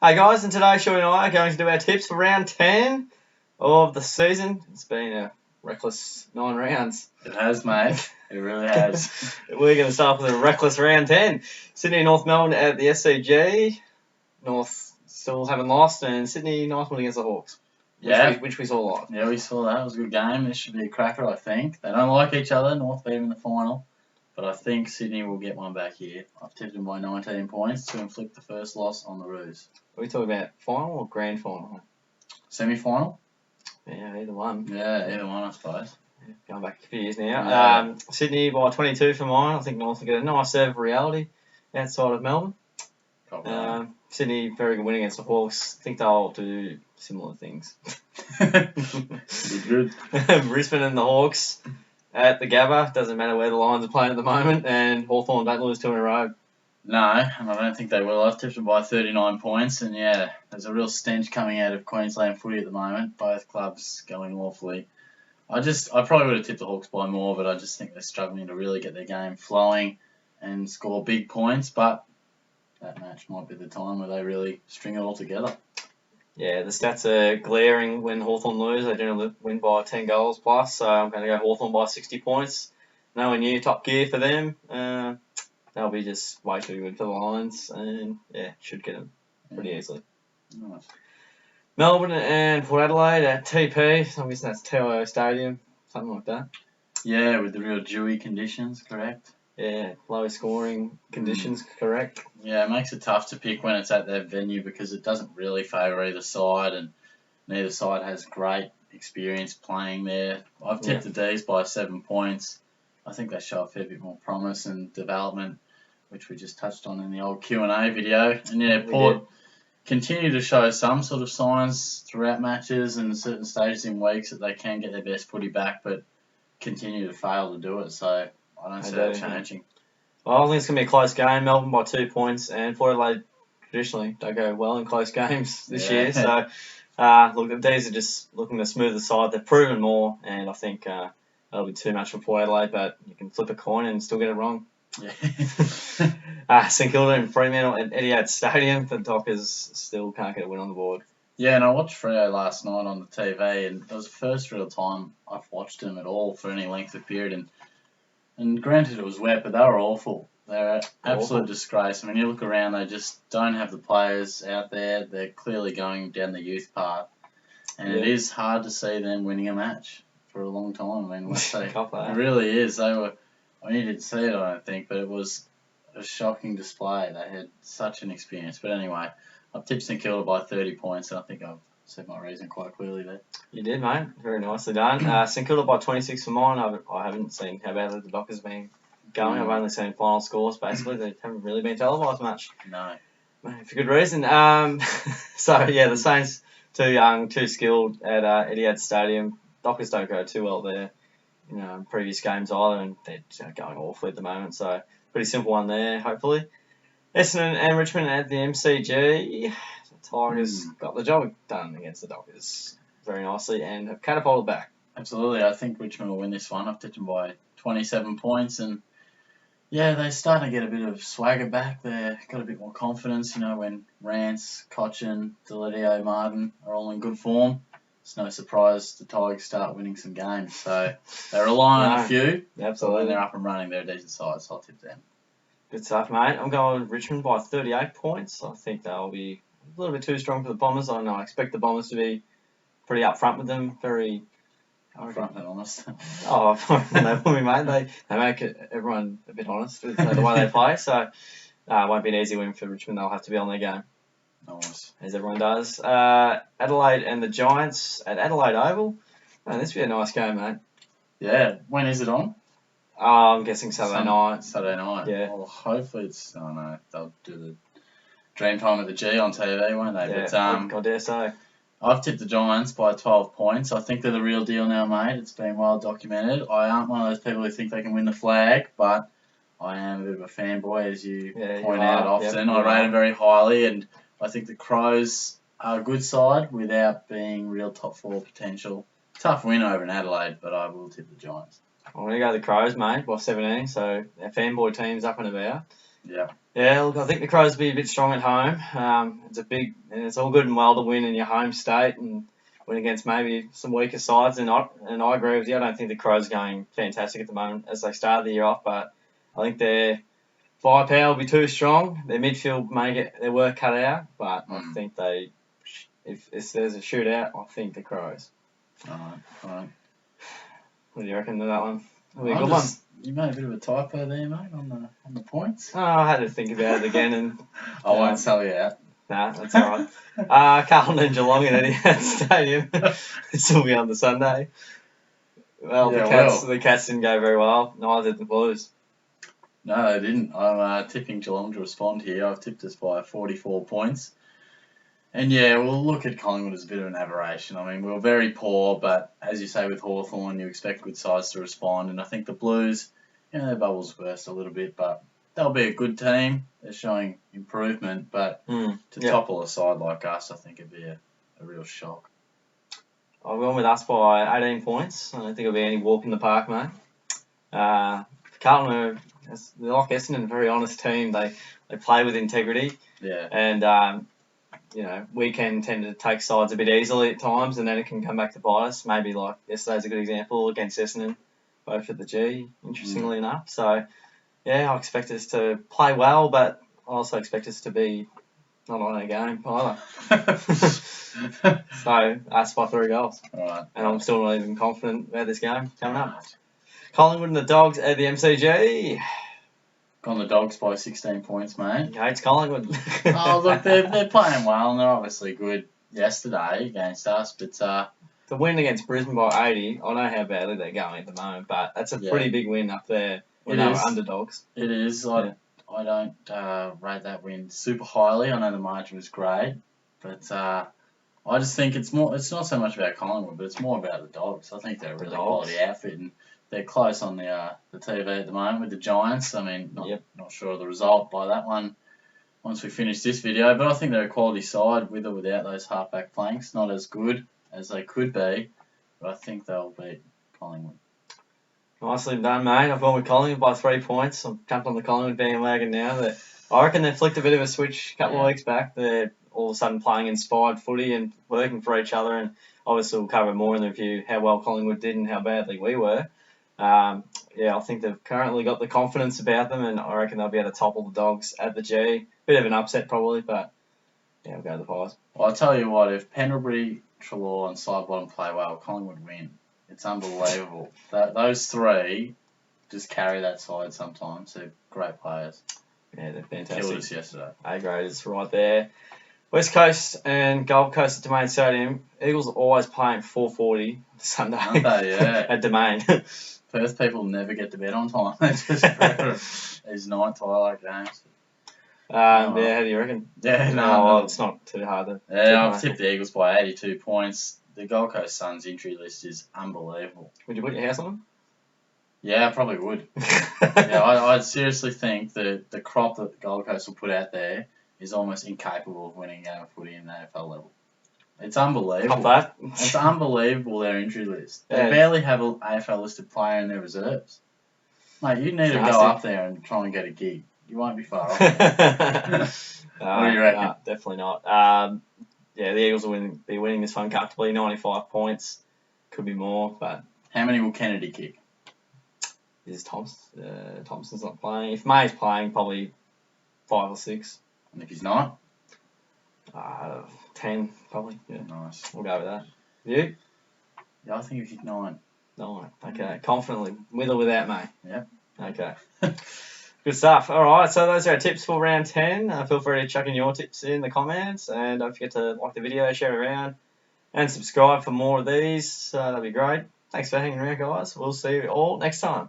Hey guys, and today Shorty and I are going to do our tips for round 10 of the season. It's been a reckless 9 rounds. It has, mate. It really has. We're going to start with a reckless round 10. Sydney and North Melbourne at the SCG. North still haven't lost, and Sydney nice one against the Hawks. Which we saw live. Yeah, we saw that. It was a good game. This should be a cracker, I think. They don't like each other. North beat them in the final. But I think Sydney will get one back here. I've tipped them by 19 points to inflict the first loss on the Roos. Are we talking about final or grand final? Semi-final? Yeah, either one. Yeah, either one, I suppose. Yeah, going back a few years now. Sydney by 22 for mine. I think North will get a nice serve of reality outside of Melbourne. Sydney, very good win against the Hawks. I think they'll do similar things. Be good. Richmond and the Hawks at the Gabba. Doesn't matter where the Lions are playing at the moment. And Hawthorn don't lose 2 in a row. No, and I don't think they will. I've tipped them by 39 points. And yeah, there's a real stench coming out of Queensland footy at the moment. Both clubs going awfully. I probably would have tipped the Hawks by more, but I just think they're struggling to really get their game flowing and score big points. But that match might be the time where they really string it all together. Yeah, the stats are glaring when Hawthorn lose. They generally win by 10 goals plus, so I'm going to go Hawthorn by 60 points. Nowhere near top gear for them. They'll be just way too good for the Lions, and yeah, should get them pretty easily. Nice. Melbourne and Port Adelaide at TP. I'm guessing that's TIO Stadium, something like that. Yeah, with the real dewy conditions, correct? Yeah, low scoring conditions, correct. Yeah, it makes it tough to pick when it's at their venue because it doesn't really favour either side, and neither side has great experience playing there. I've tipped the D's by 7 points. I think they show a fair bit more promise and development, which we just touched on in the old Q&A video. And yeah, Port continue to show some sort of signs throughout matches and certain stages in weeks that they can get their best footy back, but continue to fail to do it. So I don't see that changing. Well, I think it's going to be a close game. Melbourne by 2 points, and Port Adelaide traditionally don't go well in close games this year. So, look, the D's are just looking to smooth the side. They've proven more, and I think that'll be too much for Port Adelaide, but you can flip a coin and still get it wrong. Yeah. St Kilda and Fremantle at Etihad Stadium. The Dockers still can't get a win on the board. Yeah, and I watched Freo last night on the TV, and it was the first real time I've watched them at all for any length of period. And granted, it was wet, but they were awful. They're an absolute disgrace. I mean, you look around, they just don't have the players out there. They're clearly going down the youth path. And it is hard to see them winning a match for a long time. I mean, it really is. You didn't see it, I don't think, but it was a shocking display. They had such an experience. But anyway, I've tipped St Kilda by 30 points, and I think I've said my reason quite clearly there. You did, mate. Very nicely done. St Kilda by 26 for mine. I haven't seen how badly the Dockers have been going. I've only seen final scores, basically. They haven't really been televised much. No. For good reason. So, yeah, the Saints, too young, too skilled at Etihad Stadium. Dockers don't go too well there in previous games either, and they're going awfully at the moment. So, pretty simple one there, hopefully. Essendon and Richmond at the MCG. The Tigers got the job done against the Dockers very nicely and have catapulted back. Absolutely. I think Richmond will win this one. I've tipped them by 27 points, and yeah, they're starting to get a bit of swagger back. They've got a bit more confidence, when Rance, Cochin, Deledio, Martin are all in good form. It's no surprise the Tigers start winning some games. So they rely on a few. Absolutely. When they're up and running, they're a decent side, so I'll tip them. Good stuff, mate. I'm going with Richmond by 38 points. I think they'll be a little bit too strong for the Bombers. I expect the Bombers to be pretty upfront with them. Very upfront and honest. They will be, mate. They make everyone a bit honest with the way they play. So it won't be an easy win for Richmond. They'll have to be on their game. Nice. As everyone does. Adelaide and the Giants at Adelaide Oval. This will be a nice game, mate. Yeah. When is it on? I'm guessing Saturday night. Saturday night. Yeah. Well, hopefully it's. Oh no, they'll do the Dream Time of the G on TV, won't they? Yeah. But, I dare say. I've tipped the Giants by 12 points. I think they're the real deal now, mate. It's been well documented. I aren't one of those people who think they can win the flag, but I am a bit of a fanboy, as you point out often. I rate them very highly, and I think the Crows are a good side without being real top 4 potential. Tough win over in Adelaide, but I will tip the Giants. I'm going to go the Crows, mate, by 17. So our fanboy team's up and about. Yeah, look, I think the Crows will be a bit strong at home. It's all good and well to win in your home state and win against maybe some weaker sides. And I agree with you. I don't think the Crows are going fantastic at the moment as they started the year off, but I think their firepower will be too strong. Their midfield may get their work cut out, but I think if there's a shootout, I think the Crows. Alright. What do you reckon to that one? That'll be a good one. You made a bit of a typo there, mate, on the points. Oh, I had to think about it again and I won't sell you out. Nah, that's alright. Carlton and Geelong in Etihad Stadium. This will be on the Sunday. Well, the Cats didn't go very well. Neither did the Blues. No, they didn't. I'm tipping Geelong to respond here. I've tipped us by 44 points. And yeah, we'll look at Collingwood as a bit of an aberration. I mean, we were very poor, but as you say with Hawthorn, you expect good sides to respond. And I think the Blues, their bubbles burst a little bit, but they'll be a good team. They're showing improvement, but to topple a side like us, I think it'd be a real shock. I've gone with us by 18 points. I don't think it'll be any walk in the park, mate. Carlton they're like Essendon, a very honest team. They play with integrity. Yeah. And we can tend to take sides a bit easily at times, and then it can come back to bite us. Maybe like yesterday's a good example against Essendon, both at the G, interestingly enough. So, yeah, I expect us to play well, but I also expect us to be not on our game either. So, us by 3 goals. All right. And I'm still not even confident about this game coming up. Collingwood and the Dogs at the MCG. Gone the Dogs by 16 points, mate. It's Collingwood. Look, they're playing well, and they're obviously good yesterday against us, but the win against Brisbane by 80, I know how badly they're going at the moment, but that's a pretty big win up there when they were underdogs. It is. I don't rate that win super highly. I know the margin was great, but I just think it's not so much about Collingwood, but it's more about the Dogs. I think they're a really quality outfit, and they're close on the TV at the moment with the Giants. I mean, not sure of the result by that one once we finish this video, but I think they're a quality side with or without those halfback flanks. Not as good as they could be, but I think they'll beat Collingwood. Nicely done, mate. I've gone with Collingwood by 3 points. I've jumped on the Collingwood bandwagon now. I reckon they flicked a bit of a switch a couple of weeks back. They're all of a sudden playing inspired footy and working for each other, and obviously we'll cover more in the review how well Collingwood did and how badly we were. I think they've currently got the confidence about them, and I reckon they'll be able to topple the Dogs at the G. Bit of an upset probably, but yeah, we'll go to the Pies. Well, I'll tell you what, if Pendlebury, Treloar and Sidebottom play well, Collingwood win. It's unbelievable. Those three just carry that side sometimes. They're great players. Yeah, they're fantastic. Killed us yesterday. A-graders right there. West Coast and Gold Coast at Domain Stadium. Eagles are always playing 4:40 Sunday. Aren't they? Yeah. At Domain. Perth people never get to bed on time. They just prefer these night twilight games. How do you reckon? Yeah, no, it's not too hard. I've tipped the Eagles by 82 points. The Gold Coast Suns injury list is unbelievable. Would you put your house on them? Yeah, I probably would. I seriously think that the crop that the Gold Coast will put out there is almost incapable of winning a game of footy in the AFL level. It's unbelievable. Not that. It's unbelievable, their injury list. They barely have an AFL listed player in their reserves. Mate, you need to go up there and try and get a gig. You won't be far off. What do you reckon? No, definitely not. The Eagles will be winning this one comfortably, 95 points. Could be more, but... How many will Kennedy kick? Thompson's not playing. If May's playing, probably 5 or 6. And if he's not? 10, probably. Yeah. Nice. We'll go with that. You? Yeah, I think he'll kick 9. 9. Okay. Confidently. With or without May? Yep. Okay. Good stuff. All right, so those are our tips for round 10. Feel free to chuck in your tips in the comments, and don't forget to like the video, share it around, and subscribe for more of these. That'd be great. Thanks for hanging around, guys. We'll see you all next time.